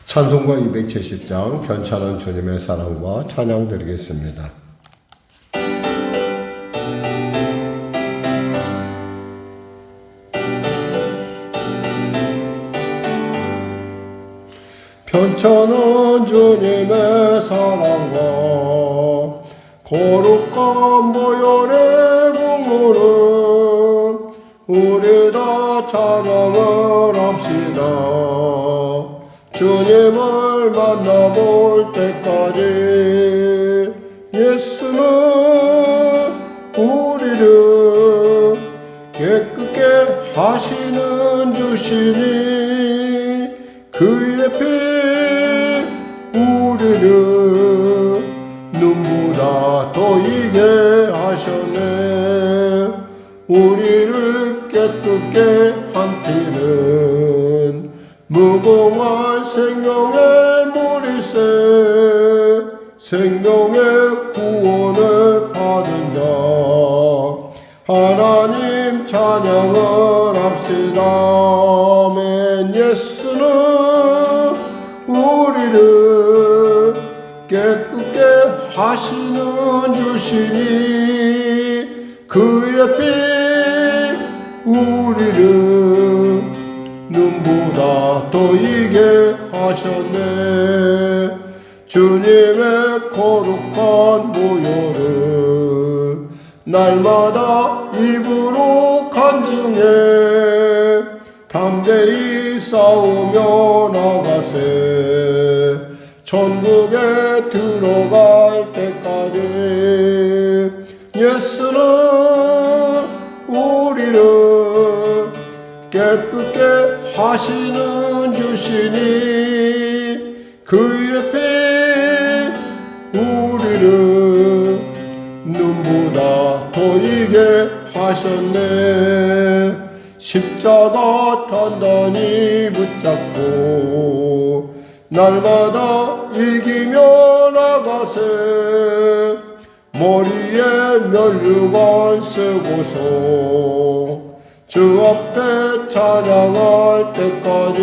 찬송가 270장 괜찮은 주님의 사랑과 찬양 드리겠습니다. 괜찮은 주님의 사랑과 거룩한 보혈의 국물은 우리 다 찬양을 합시다. 주님을 만나볼 때까지 예수는 우리를 깨끗게 하시는 주시니 그의 피 우리를 눈보다 더이게 하셨네. 우리를 깨끗게 한 피는 무궁한 생명의 물일세. 생명의 구원을 받은 자 하나님 찬양을 합시다. 아멘. 예수는 우리를 깨끗게 하시는 주시니 그의 피 우리를 눈보다 더이게 하셨네. 주님의 거룩한 보혈을 날마다 입으로 간증해 담대히 싸우며 나가세. 천국에 들어갈 때까지 예수는 우리를 깨끗게 하시는 주시니 그의 피 우리를 눈보다 더이게 하셨네. 십자가 단단히 붙잡고 날마다 이기며 나가세. 머리에 면류관 쓰고서 주 앞에 찬양할 때까지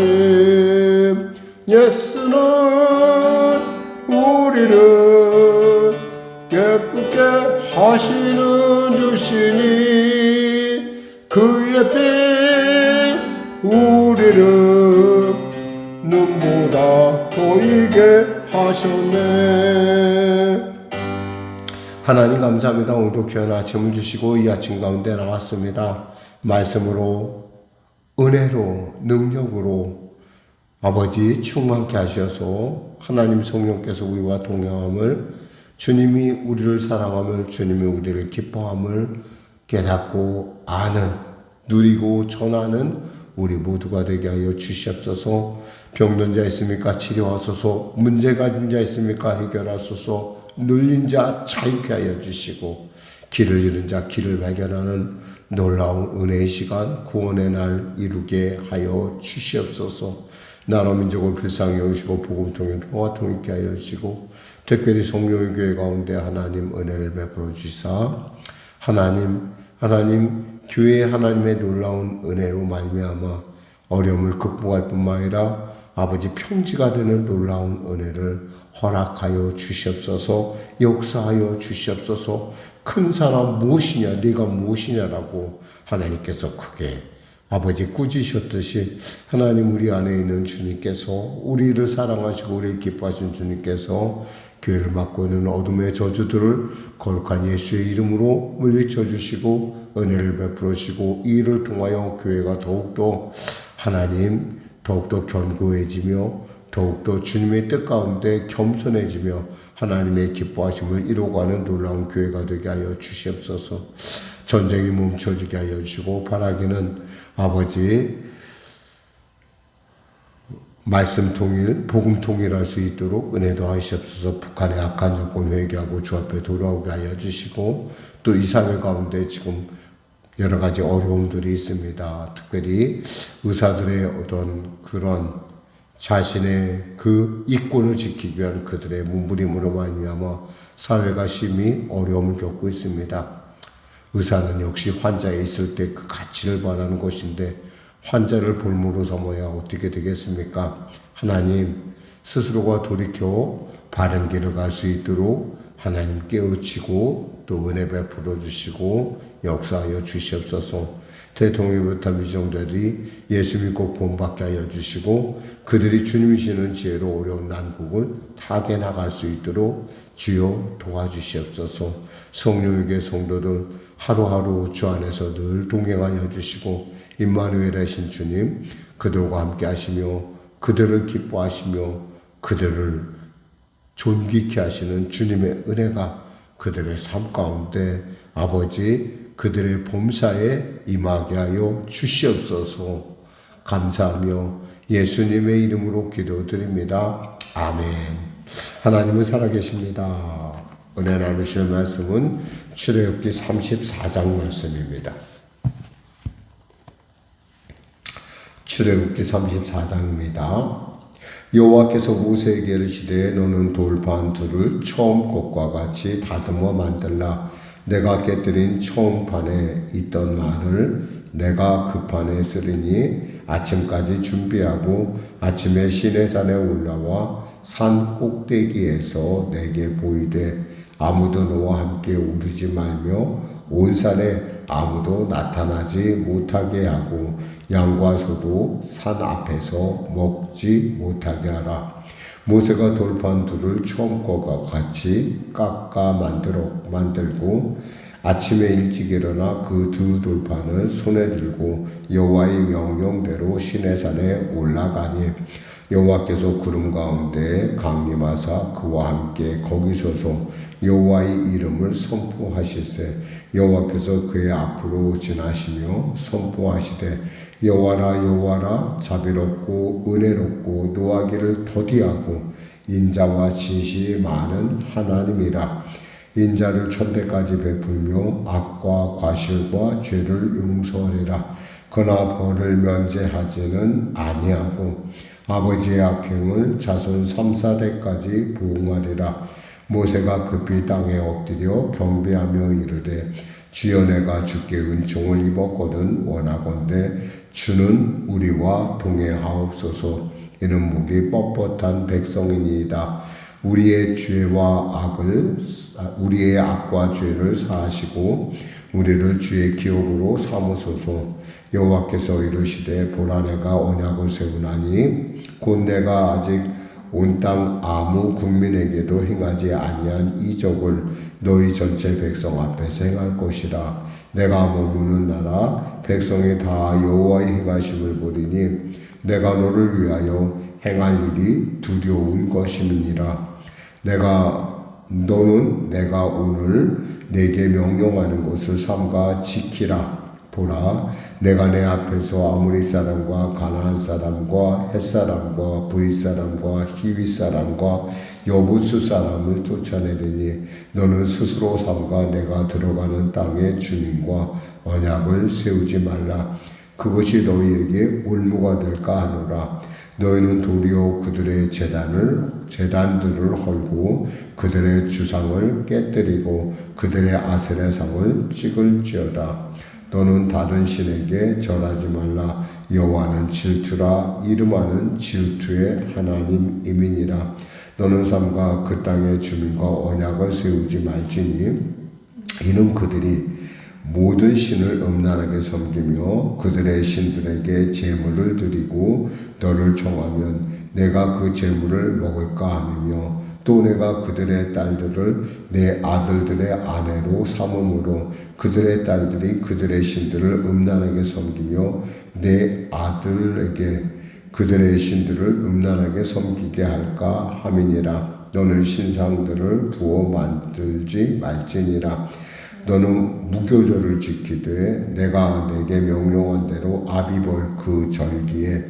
예수는 우리를 깨끗게 하시는 주시니 그의 피 우리를 눈보다 더이게 하셨네. 하나님 감사합니다. 오늘도 귀한 아침을 주시고 이 아침 가운데 나왔습니다. 말씀으로 은혜로 능력으로 아버지 충만케 하셔서 하나님 성령께서 우리와 동행함을, 주님이 우리를 사랑함을, 주님이 우리를 기뻐함을 깨닫고 아는, 누리고 전하는 우리 모두가 되게 하여 주시옵소서. 병든 자 있습니까? 치료하소서. 문제 가진 자 있습니까? 해결하소서. 눌린 자 자유케 하여 주시고, 길을 잃은 자 길을 발견하는 놀라운 은혜의 시간, 구원의 날 이루게 하여 주시옵소서. 나라 민족을 불쌍히 여기시고 복음 통일 평화 통일케 하여 주시고, 특별히 성령의 교회 가운데 하나님 은혜를 베풀어 주시사 하나님 교회에 하나님의 놀라운 은혜로 말미암아 어려움을 극복할 뿐만 아니라 아버지 평지가 되는 놀라운 은혜를 허락하여 주시옵소서. 역사하여 주시옵소서. 큰 사람 무엇이냐, 네가 무엇이냐라고 하나님께서 크게 아버지 꾸짖으셨듯이 하나님 우리 안에 있는 주님께서, 우리를 사랑하시고 우리를 기뻐하신 주님께서 교회를 맡고 있는 어둠의 저주들을 거룩한 예수의 이름으로 물리쳐 주시고 은혜를 베풀어 주시고, 이 일을 통하여 교회가 더욱더 하나님 더욱더 견고해지며 더욱더 주님의 뜻 가운데 겸손해지며 하나님의 기뻐하심을 이루어가는 놀라운 교회가 되게 하여 주시옵소서. 전쟁이 멈춰지게 하여 주시고, 바라기는 아버지 말씀 통일, 복음 통일할 수 있도록 은혜도 하시옵소서. 북한의 악한 정권 회개하고 주 앞에 돌아오게 하여 주시고, 또 이 사회 가운데 지금 여러 가지 어려움들이 있습니다. 특별히 의사들의 어떤 그런 자신의 그 이권을 지키기 위한 그들의 몸부림으로 말미암아 사회가 심히 어려움을 겪고 있습니다. 의사는 역시 환자에 있을 때 그 가치를 바라는 것인데 환자를 볼모로 삼아야 어떻게 되겠습니까? 하나님, 스스로가 돌이켜 바른 길을 갈 수 있도록 하나님 깨우치고 또 은혜 베풀어 주시고 역사하여 주시옵소서. 대통령부터 미정자들이 예수 믿고 본받게 하여 주시고 그들이 주님이 주시는 지혜로 어려운 난국을 타게 나갈 수 있도록 주여 도와주시옵소서. 성령에게 성도들 하루하루 주 안에서 늘 동행하여 주시고 임마누엘 하신 주님 그들과 함께 하시며 그들을 기뻐하시며 그들을 존귀케 하시는 주님의 은혜가 그들의 삶 가운데 아버지 그들의 범사에 임하게 하여 주시옵소서. 감사하며 예수님의 이름으로 기도드립니다. 아멘. 하나님은 살아계십니다. 은혜 나누실 말씀은 출애굽기 34장 말씀입니다. 출애굽기 34장입니다. 여호와께서 모세에게 이르시되 너는 돌판 둘을 처음 것과 같이 다듬어 만들라. 내가 깨뜨린 처음 판에 있던 말을 내가 그 판에 쓰리니 아침까지 준비하고 아침에 시내산에 올라와 산 꼭대기에서 내게 보이되 아무도 너와 함께 오르지 말며 온 산에 아무도 나타나지 못하게 하고 양과 소도 산 앞에서 먹지 못하게 하라. 모세가 돌판 둘을 처음 것과 같이 깎아 만들고 아침에 일찍 일어나 그 두 돌판을 손에 들고 여호와의 명령대로 시내산에 올라가니 여호와께서 구름 가운데 강림하사 그와 함께 거기 서서 여호와의 이름을 선포하실세. 여호와께서 그의 앞으로 지나시며 선포하시되 여호와라 여호와라 자비롭고 은혜롭고 노하기를 더디하고 인자와 진실이 많은 하나님이라. 인자를 천대까지 베풀며 악과 과실과 죄를 용서하리라. 그러나 벌을 면제하지는 아니하고 아버지의 악행을 자손 3, 4대까지 보응하리라. 모세가 급히 땅에 엎드려 경배하며 이르되 주여 내가 주께 은총을 입었거든 원하건대 주는 우리와 동행하옵소서. 이는 목이 뻣뻣한 백성이니이다. 우리의 악과 죄를 사하시고 우리를 주의 기업으로 삼으소서. 여호와께서 이르시되 보라 내가 언약을 세우나니 곧 내가 아직 온 땅 아무 국민에게도 행하지 아니한 이적을 너희 전체 백성 앞에서 행할 것이라. 내가 머무는 나라 백성이 다 여호와의 행하심을 보리니 내가 너를 위하여 행할 일이 두려운 것임이니라. 너는 내가 오늘 내게 명령하는 것을 삼가 지키라. 보라, 내가 내 앞에서 아모리 사람과 가나안 사람과 헷 사람과 브릿 사람과 히윗 사람과 여부스 사람을 쫓아내리니 너는 스스로 삼가 내가 들어가는 땅의 주민과 언약을 세우지 말라. 그것이 너희에게 올무가 될까 하노라. 너희는 도리어 그들의 제단들을 헐고 그들의 주상을 깨뜨리고 그들의 아세라상을 찍을지어다. 너는 다른 신에게 절하지 말라. 여호와는 질투라. 이름하는 질투의 하나님이니라. 너는 삼가 그 땅의 주민과 언약을 세우지 말지니 이는 그들이 모든 신을 음란하게 섬기며 그들의 신들에게 제물을 드리고 너를 청하면 내가 그 제물을 먹을까 함이며 또 내가 그들의 딸들을 내 아들들의 아내로 삼음으로 그들의 딸들이 그들의 신들을 음란하게 섬기며 내 아들에게 그들의 신들을 음란하게 섬기게 할까 함이니라. 너는 신상들을 부어 만들지 말지니라. 너는 무교절을 지키되 내가 내게 명령한 대로 아비벌 그 절기에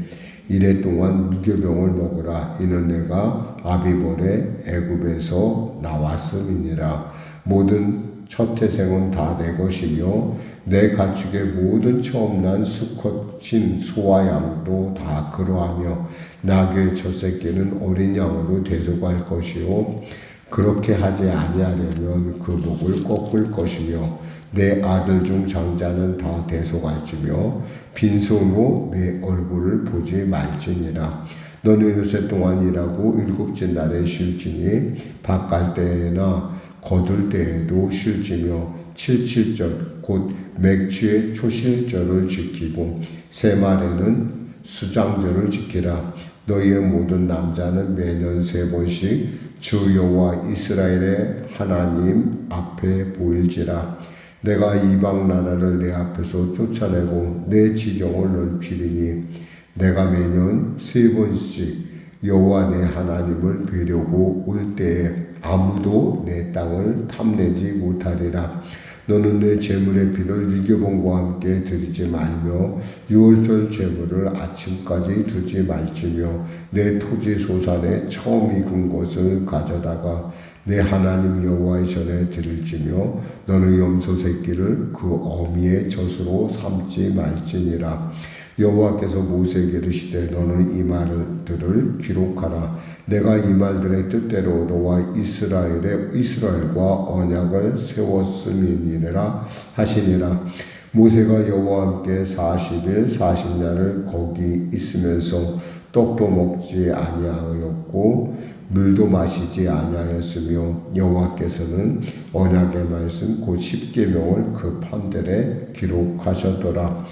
이래 동안 무교병을 먹으라. 이는 내가 아비벌에 애굽에서 나왔음이니라. 모든 첫 태생은 다 내 것이며 내 가축의 모든 처음 난 수컷인 소와 양도 다 그러하며 나귀의 첫 새끼는 어린 양으로 대속할 것이요 그렇게 하지 아니하려면 그 목을 꺾을 것이며 내 아들 중 장자는 다 대속할지며 빈손으로 내 얼굴을 보지 말지니라. 너는 요새 동안 일하고 일곱째 날에 쉴지니 밭갈 때나 거둘 때에도 쉴지며 칠칠절 곧 맥주의 초실절을 지키고 새말에는 수장절을 지키라. 너희의 모든 남자는 매년 3번씩 주 여호와 이스라엘의 하나님 앞에 보일지라. 내가 이방 나라를 내 앞에서 쫓아내고 내 지경을 넓히리니 내가 매년 3번씩 여호와 내 하나님을 뵈려고 올 때에 아무도 내 땅을 탐내지 못하리라. 너는 내 제물의 피를 유교본과 함께 드리지 말며 유월절 제물을 아침까지 두지 말지며 내 토지 소산에 처음 익은 것을 가져다가 내 하나님 여호와의 전에 드릴지며 너는 염소 새끼를 그 어미의 젖으로 삼지 말지니라. 여호와께서 모세에게 이르시되 너는 이 말들을 기록하라. 내가 이 말들의 뜻대로 너와 이스라엘과 언약을 세웠음이니라 하시니라. 모세가 여호와와 함께 40일 40야를 거기 있으면서 떡도 먹지 아니하였고 물도 마시지 아니하였으며 여호와께서는 언약의 말씀 곧 십계명을 그 판들에 기록하셨더라.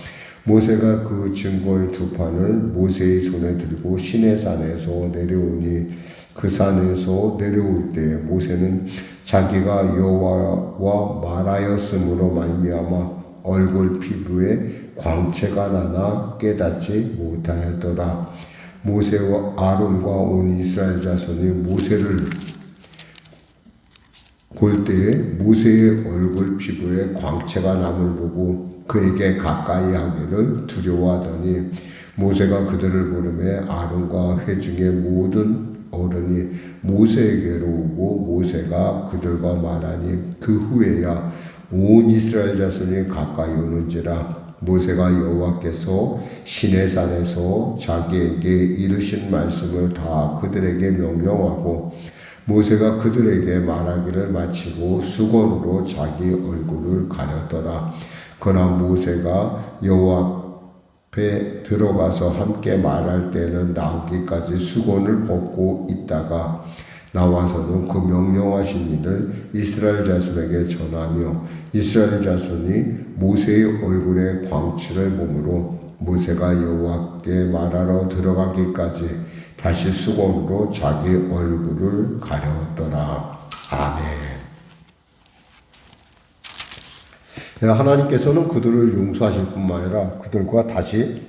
모세가 그 증거의 2판을 모세의 손에 들고 시내산에서 내려오니 그 산에서 내려올 때 모세는 자기가 여호와와 말하였으므로 말미암아 얼굴 피부에 광채가 나나 깨닫지 못하였더라. 모세와 아론과 온 이스라엘 자손이 모세를 볼 때에 모세의 얼굴 피부에 광채가 남을 보고 그에게 가까이 하기를 두려워하더니 모세가 그들을 부르매 아론과 회중의 모든 어른이 모세에게로 오고 모세가 그들과 말하니 그 후에야 온 이스라엘 자손이 가까이 오는지라. 모세가 여호와께서 시내산에서 자기에게 이르신 말씀을 다 그들에게 명령하고 모세가 그들에게 말하기를 마치고 수건으로 자기 얼굴을 가렸더라. 그러나 모세가 여호와 앞에 들어가서 함께 말할 때는 나오기까지 수건을 벗고 있다가 나와서는 그 명령하신 일을 이스라엘 자손에게 전하며 이스라엘 자손이 모세의 얼굴에 광채를 보므로 모세가 여호와께 말하러 들어가기까지 다시 수건으로 자기 얼굴을 가렸더라. 아멘. 하나님께서는 그들을 용서하실 뿐만 아니라 그들과 다시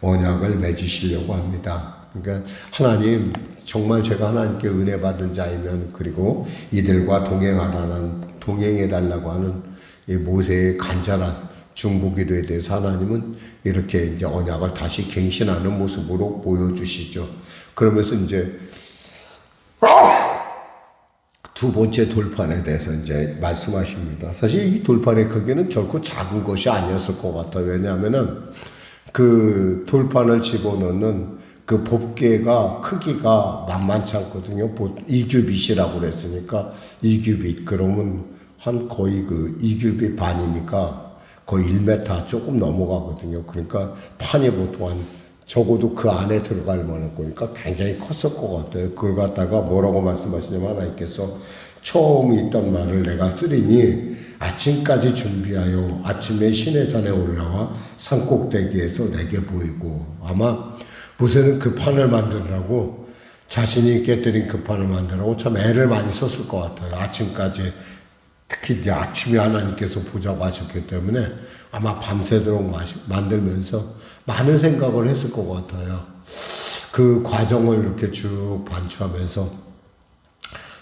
언약을 맺으시려고 합니다. 그러니까 하나님, 정말 제가 하나님께 은혜 받은 자이면, 그리고 이들과 동행해달라고 하는 이 모세의 간절한 중보기도에 대해서 하나님은 이렇게 이제 언약을 다시 갱신하는 모습으로 보여주시죠. 그러면서 이제 두 번째 돌판에 대해서 이제 말씀하십니다. 사실 이 돌판의 크기는 결코 작은 것이 아니었을 것 같아요. 왜냐하면은 그 돌판을 집어넣는 그 법궤가 크기가 만만치 않거든요. 2규빗이라고 그랬으니까 2규빗 그러면 한 거의 그 2규빗 반이니까 거의 1m 조금 넘어가거든요. 그러니까 판이 보통 한 적어도 그 안에 들어갈 만한 거니까 굉장히 컸을 것 같아요. 그걸 갖다가 뭐라고 말씀하시냐면 하나님께서 처음 있던 말을 내가 쓰리니 아침까지 준비하여 아침에 시내산에 올라와 산꼭대기에서 내게 보이고. 아마 모세는 그 판을 만들라고 자신이 깨뜨린 그 판을 만들라고 참 애를 많이 썼을 것 같아요. 아침까지. 특히 이제 아침에 하나님께서 보자고 하셨기 때문에 아마 밤새도록 만들면서 많은 생각을 했을 것 같아요. 그 과정을 이렇게 쭉 반추하면서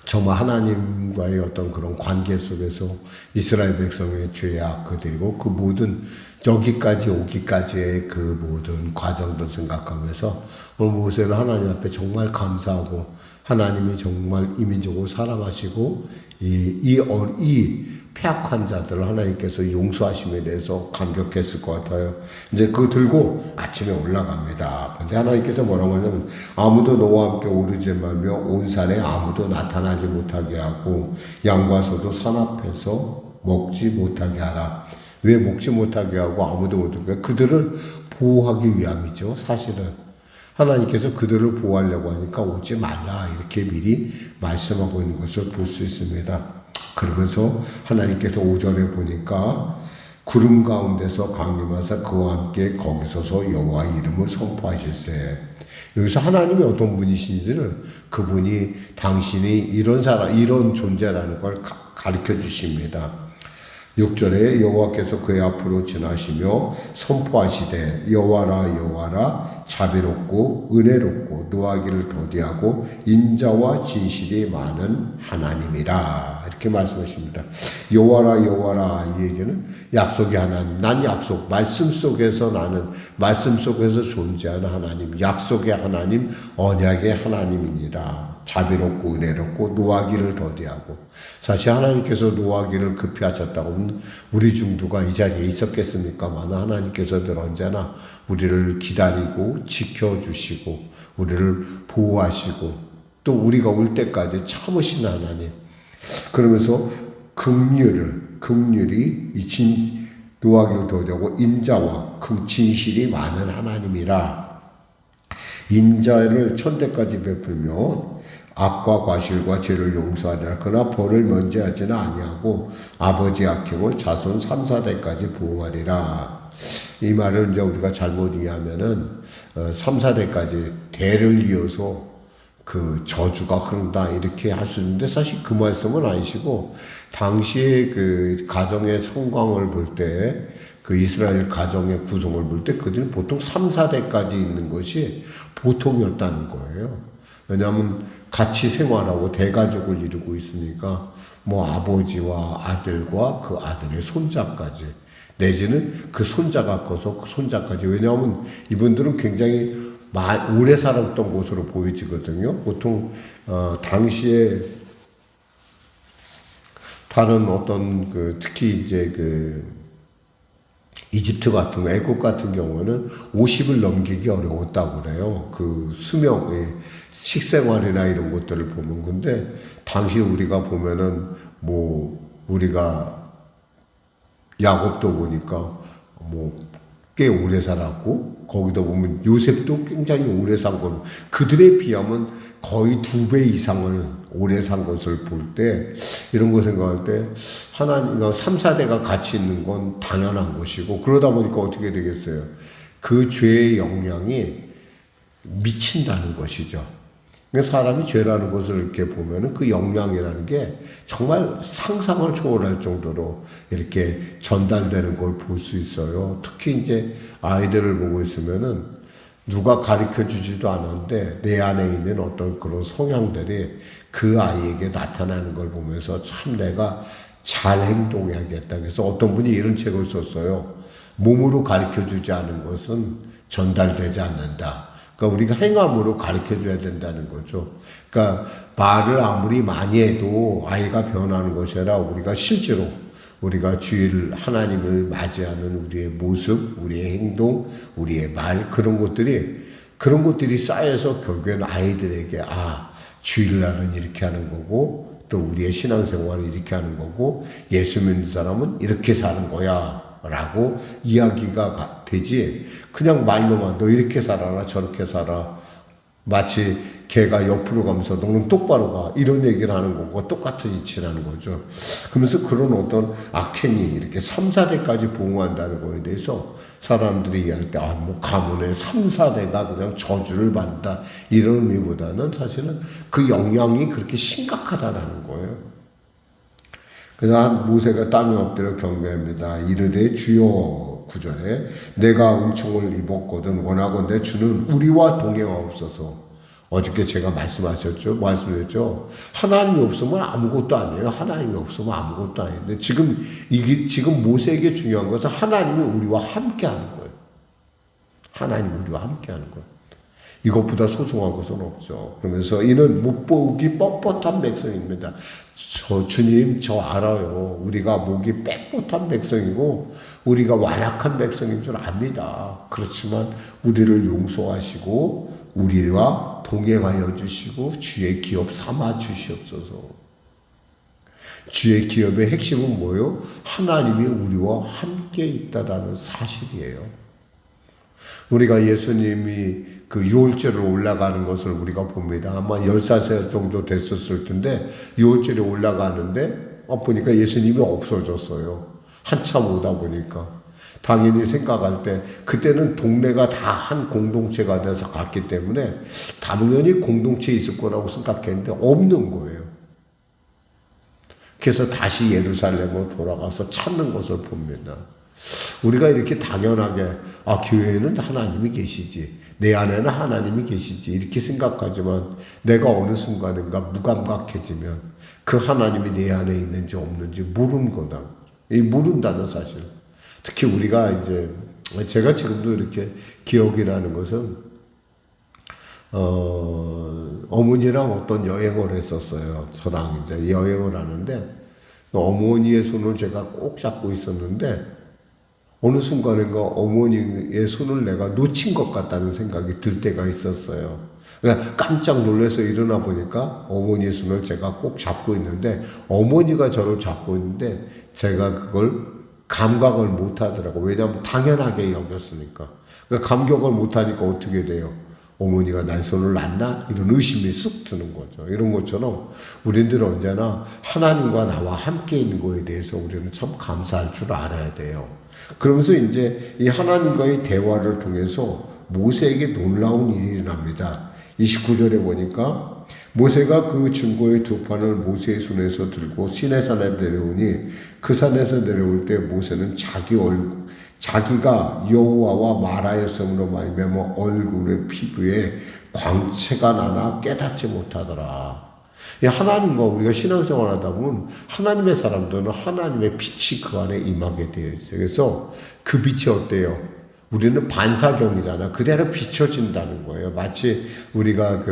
정말 하나님과의 어떤 그런 관계 속에서 이스라엘 백성의 죄악 그들이고 그 모든 여기까지 오기까지의 그 모든 과정도 생각하면서 오늘 모세는 하나님 앞에 정말 감사하고 하나님이 정말 이민족을 사랑하시고 이 폐악한 자들을 하나님께서 용서하심에 대해서 감격했을 것 같아요. 이제 그거 들고 아침에 올라갑니다. 근데 하나님께서 뭐라고 하냐면 아무도 너와 함께 오르지 말며 온 산에 아무도 나타나지 못하게 하고 양과 소도 산 앞에서 먹지 못하게 하라. 왜 먹지 못하게 하고 아무도 못하게 하고 그들을 보호하기 위함이죠. 사실은 하나님께서 그들을 보호하려고 하니까 오지 말라 이렇게 미리 말씀하고 있는 것을 볼 수 있습니다. 그러면서 하나님께서 5절에 보니까 구름 가운데서 강림하사 그와 함께 거기 서서 여호와의 이름을 선포하실세. 여기서 하나님이 어떤 분이신지를 그분이 당신이 이런 사람, 이런 존재라는 걸 가르쳐 주십니다. 6절에 여호와께서 그의 앞으로 지나시며 선포하시되 여호와라 여호와라 자비롭고 은혜롭고 노하기를 더디하고 인자와 진실이 많은 하나님이라 이렇게 말씀하십니다. 여호와라 여호와라 이 얘기는 약속의 하나님, 난 약속, 말씀 속에서 나는 말씀 속에서 존재하는 하나님, 약속의 하나님, 언약의 하나님이니라. 자비롭고 은혜롭고 노하기를 더디하고. 사실 하나님께서 노하기를 급히 하셨다고 우리 중 누가 이 자리에 있었겠습니까만 하나님께서 늘 언제나 우리를 기다리고 지켜주시고 우리를 보호하시고 또 우리가 올 때까지 참으시는 하나님. 그러면서 긍휼이 노하기를 더디하고 인자와 진실이 많은 하나님이라. 인자를 천대까지 베풀며 악과 과실과 죄를 용서하리라. 그러나 벌을 면제하지는 아니하고 아버지 악행을 자손 3, 4대까지 보응하리라. 이 말을 이제 우리가 잘못 이해하면은 3, 4대까지 대를 이어서 그 저주가 흐른다 이렇게 할 수 있는데 사실 그 말씀은 아니시고 당시에 그 가정의 성광을 볼 때 그 이스라엘 가정의 구성을 볼 때 그들은 보통 3, 4대까지 있는 것이 보통이었다는 거예요. 왜냐하면 같이 생활하고 대가족을 이루고 있으니까 뭐 아버지와 아들과 그 아들의 손자까지 내지는 그 손자가 커서 그 손자까지. 왜냐하면 이분들은 굉장히 오래 살았던 곳으로 보여지거든요. 보통 당시에 다른 어떤 특히 이제 이집트 같은 거, 애국 같은 경우는 50을 넘기기 어려웠다고 그래요. 그 수명, 식생활이나 이런 것들을 보면. 근데 당시 우리가 보면은 우리가 야곱도 보니까 꽤 오래 살았고, 거기도 보면 요셉도 굉장히 오래 산 건, 그들에 비하면 거의 2배 이상을 오래 산 것을 볼 때, 이런 거 생각할 때, 하나님, 3, 4대가 같이 있는 건 당연한 것이고, 그러다 보니까 어떻게 되겠어요? 그 죄의 영향이 미친다는 것이죠. 사람이 죄라는 것을 이렇게 보면은 그 영향이라는 게 정말 상상을 초월할 정도로 이렇게 전달되는 걸 볼 수 있어요. 특히 이제 아이들을 보고 있으면은 누가 가르쳐 주지도 않았는데 내 안에 있는 어떤 그런 성향들이 그 아이에게 나타나는 걸 보면서 참 내가 잘 행동해야겠다. 그래서 어떤 분이 이런 책을 썼어요. 몸으로 가르쳐 주지 않은 것은 전달되지 않는다. 그러니까 우리가 행함으로 가르쳐줘야 된다는 거죠. 그러니까 말을 아무리 많이 해도 아이가 변하는 것이 아니라 우리가 실제로 우리가 주일 하나님을 맞이하는 우리의 모습, 우리의 행동, 우리의 말 그런 것들이 쌓여서 결국에는 아이들에게 주일날은 이렇게 하는 거고 또 우리의 신앙생활은 이렇게 하는 거고 예수 믿는 사람은 이렇게 사는 거야. 라고 이야기가 되지 그냥 말로만 너 이렇게 살아라 저렇게 살아 마치 걔가 옆으로 가면서 너는 똑바로 가 이런 얘기를 하는 거고 똑같은 이치라는 거죠. 그러면서 그런 어떤 악행이 이렇게 3, 4대까지 보응한다는 거에 대해서 사람들이 이해할 때 가문의 3, 4대가 그냥 저주를 받는다 이런 의미보다는 사실은 그 영향이 그렇게 심각하다라는 거예요. 그래서 모세가 땅에 엎드려 경배합니다. 이르되 주여 9절에 내가 은총을 입었거든 원하건대 주는 우리와 동행하옵소서. 어저께 제가 말씀하셨죠. 하나님이 없으면 아무것도 아니에요. 하나님이 없으면 아무것도 아닌데 지금 모세에게 중요한 것은 하나님이 우리와 함께하는 거예요. 하나님이 우리와 함께하는 거예요. 이것보다 소중한 것은 없죠. 그러면서 이는 못보기 뻣뻣한 백성입니다. 주님 저 알아요. 우리가 목이 뻣뻣한 백성이고 우리가 완악한 백성인 줄 압니다. 그렇지만 우리를 용서하시고 우리와 동행하여 주시고 주의 기업 삼아 주시옵소서. 주의 기업의 핵심은 뭐예요? 하나님이 우리와 함께 있다라는 사실이에요. 우리가 예수님이 그 유월절을 올라가는 것을 우리가 봅니다. 아마 14세 정도 됐었을 텐데 유월절에 올라가는데 보니까 예수님이 없어졌어요. 한참 오다 보니까. 당연히 생각할 때 그때는 동네가 다 한 공동체가 돼서 갔기 때문에 당연히 공동체에 있을 거라고 생각했는데 없는 거예요. 그래서 다시 예루살렘으로 돌아가서 찾는 것을 봅니다. 우리가 이렇게 당연하게 교회에는 하나님이 계시지, 내 안에는 하나님이 계시지 이렇게 생각하지만 내가 어느 순간인가 무감각해지면 그 하나님이 내 안에 있는지 없는지 모르는 거다. 이 모른다는 사실. 특히 우리가 이제 제가 지금도 이렇게 기억이 나는 것은 어머니랑 어떤 여행을 했었어요. 저랑 이제 여행을 하는데 어머니의 손을 제가 꼭 잡고 있었는데 어느 순간인가 어머니의 손을 내가 놓친 것 같다는 생각이 들 때가 있었어요. 그냥 깜짝 놀라서 일어나 보니까 어머니의 손을 제가 꼭 잡고 있는데 어머니가 저를 잡고 있는데 제가 그걸 감각을 못 하더라고요. 왜냐하면 당연하게 여겼으니까. 그러니까 감격을 못 하니까 어떻게 돼요? 어머니가 날 손을 놨나? 이런 의심이 쑥 드는 거죠. 이런 것처럼 우리들 언제나 하나님과 나와 함께 있는 거에 대해서 우리는 참 감사할 줄 알아야 돼요. 그러면서 이제 이 하나님과의 대화를 통해서 모세에게 놀라운 일이 일어납니다. 29절에 보니까 모세가 그 증거의 두 판을 모세의 손에서 들고 시내산에 내려오니 그 산에서 내려올 때 모세는 자기가 여호와와 말하였으므로 말미암아 얼굴의 피부에 광채가 나나 깨닫지 못하더라. 하나님과 우리가 신앙생활 하다 보면 하나님의 사람들은 하나님의 빛이 그 안에 임하게 되어 있어요. 그래서 그 빛이 어때요? 우리는 반사경이잖아. 그대로 비춰진다는 거예요. 마치 우리가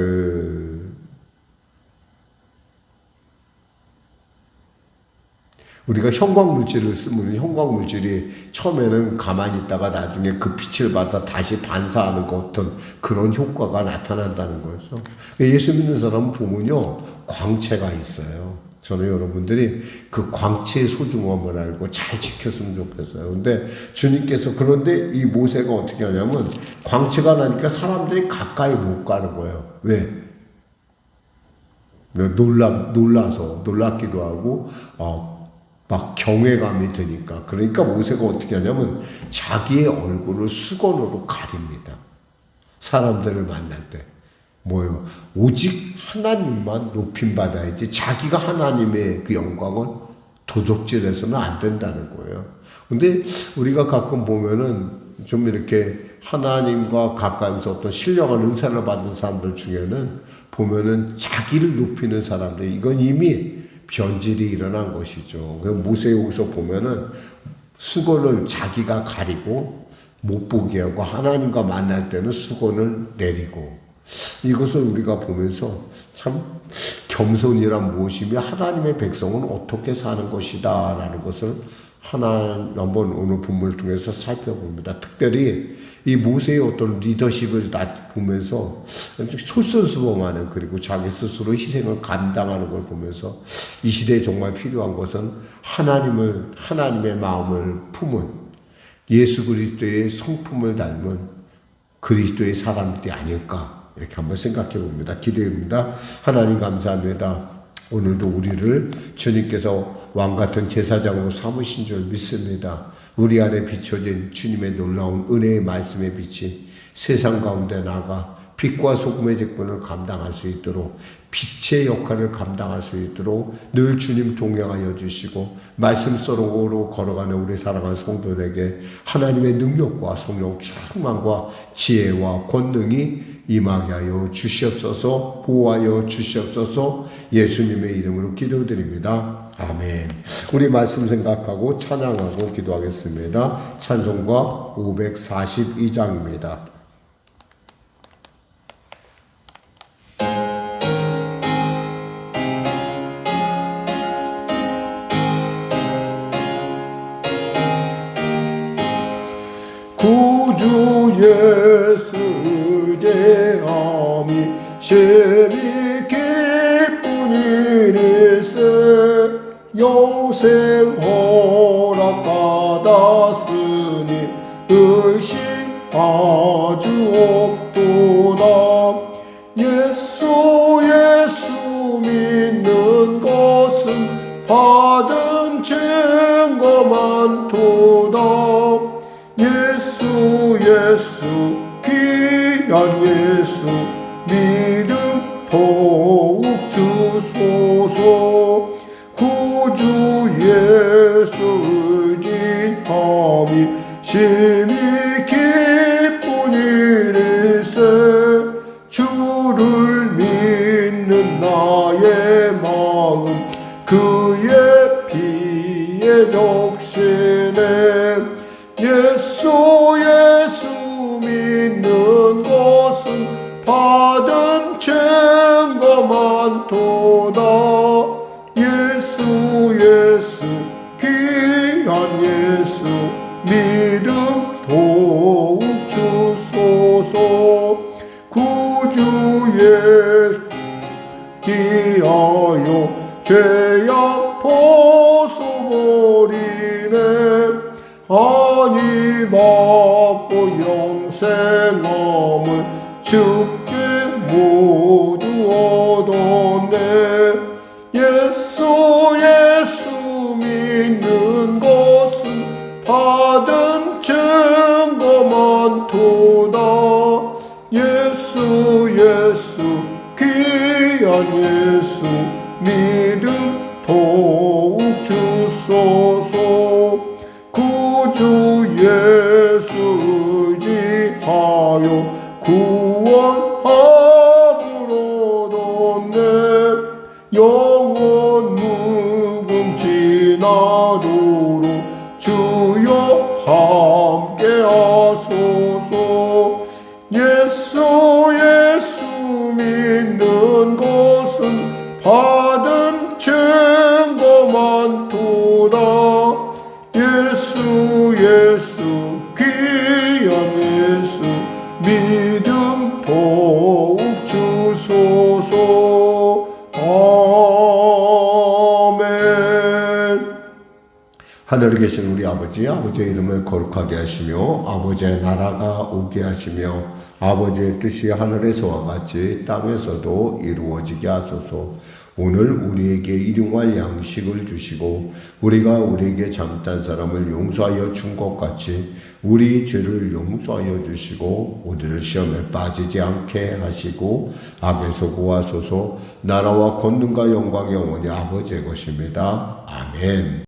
우리가 형광물질을 쓰면 형광물질이 처음에는 가만히 있다가 나중에 그 빛을 받아 다시 반사하는 것 같은 그런 효과가 나타난다는 거죠. 예수 믿는 사람은 보면요, 광채가 있어요. 저는 여러분들이 그 광채의 소중함을 알고 잘 지켰으면 좋겠어요. 근데 주님께서 그런데 이 모세가 어떻게 하냐면 광채가 나니까 사람들이 가까이 못 가는 거예요. 왜? 놀랐기도 하고, 막 경외감이 드니까. 그러니까 모세가 어떻게 하냐면 자기의 얼굴을 수건으로 가립니다. 사람들을 만날 때. 뭐요? 오직 하나님만 높임받아야지 자기가 하나님의 그 영광을 도적질해서는 안 된다는 거예요. 근데 우리가 가끔 보면은 좀 이렇게 하나님과 가까이서 어떤 신령한 은사를 받는 사람들 중에는 보면은 자기를 높이는 사람들, 이건 이미 변질이 일어난 것이죠. 모세 여기서 보면은 수건을 자기가 가리고 못 보게 하고 하나님과 만날 때는 수건을 내리고, 이것을 우리가 보면서 참 겸손이란 무엇이며 하나님의 백성은 어떻게 사는 것이다 라는 것을 한번 오늘 본문을 통해서 살펴봅니다. 특별히 이 모세의 어떤 리더십을 보면서 솔선수범하는, 그리고 자기 스스로 희생을 감당하는 걸 보면서 이 시대에 정말 필요한 것은 하나님의 마음을 품은 예수 그리스도의 성품을 닮은 그리스도의 사람들이 아닐까, 이렇게 한번 생각해 봅니다. 기대합니다. 하나님 감사합니다. 오늘도 우리를 주님께서 왕같은 제사장으로 삼으신 줄 믿습니다. 우리 안에 비춰진 주님의 놀라운 은혜의 말씀의 빛이 세상 가운데 나가 빛과 소금의 직분을 감당할 수 있도록, 빛의 역할을 감당할 수 있도록 늘 주님 동행하여 주시고 말씀속으로 걸어가는 우리 사랑하는 성도들에게 하나님의 능력과 성령 충만과 지혜와 권능이 임하게 하여 주시옵소서. 보호하여 주시옵소서. 예수님의 이름으로 기도드립니다. 아멘. 우리 말씀 생각하고 찬양하고 기도하겠습니다. 찬송가 542장입니다. 구주 예수 제함이 심히 기쁜 일일세, 영생 허락받았으니 의심 아주 없도다. 받은 증거만 도다. 예수 예수 귀한 예수 믿음 더욱 주소서. 구주 예수 의지함이 심히 기쁜 일일세. 주를 믿는 나의 마음 그의 피에 적시네. 예수 예수 믿는 것은 받은 증거만 도다. 예수 예수 귀한 예수 믿음 더욱 주소서. 구주 예수 기하여 죄악 벗어버리네. 아니 받고 영생함을 주께 모두 얻었네. 예수 예수 믿는 것은 받은 증거만 도다. 예수 예수 귀한 예수 믿음 더욱 주소서. 구주 예수 의지하여 구원함을 얻었네. 영원 무궁지나도록 주여 함께 하소서. 예수 예수 믿는 것은 받은 증거만 도다. 예수 예수 귀한 예수 믿음 더욱 주소서. 아멘. 하늘에 계신 우리 아버지, 아버지의 이름을 거룩하게 하시며 아버지의 나라가 오게 하시며 아버지의 뜻이 하늘에서와 같이 땅에서도 이루어지게 하소서. 오늘 우리에게 일용할 양식을 주시고 우리가 우리에게 잘못한 사람을 용서하여 준 것 같이 우리 죄를 용서하여 주시고 우리를 시험에 빠지지 않게 하시고 악에서 구하소서. 나라와 권능과 영광이 영원히 아버지의 것입니다. 아멘.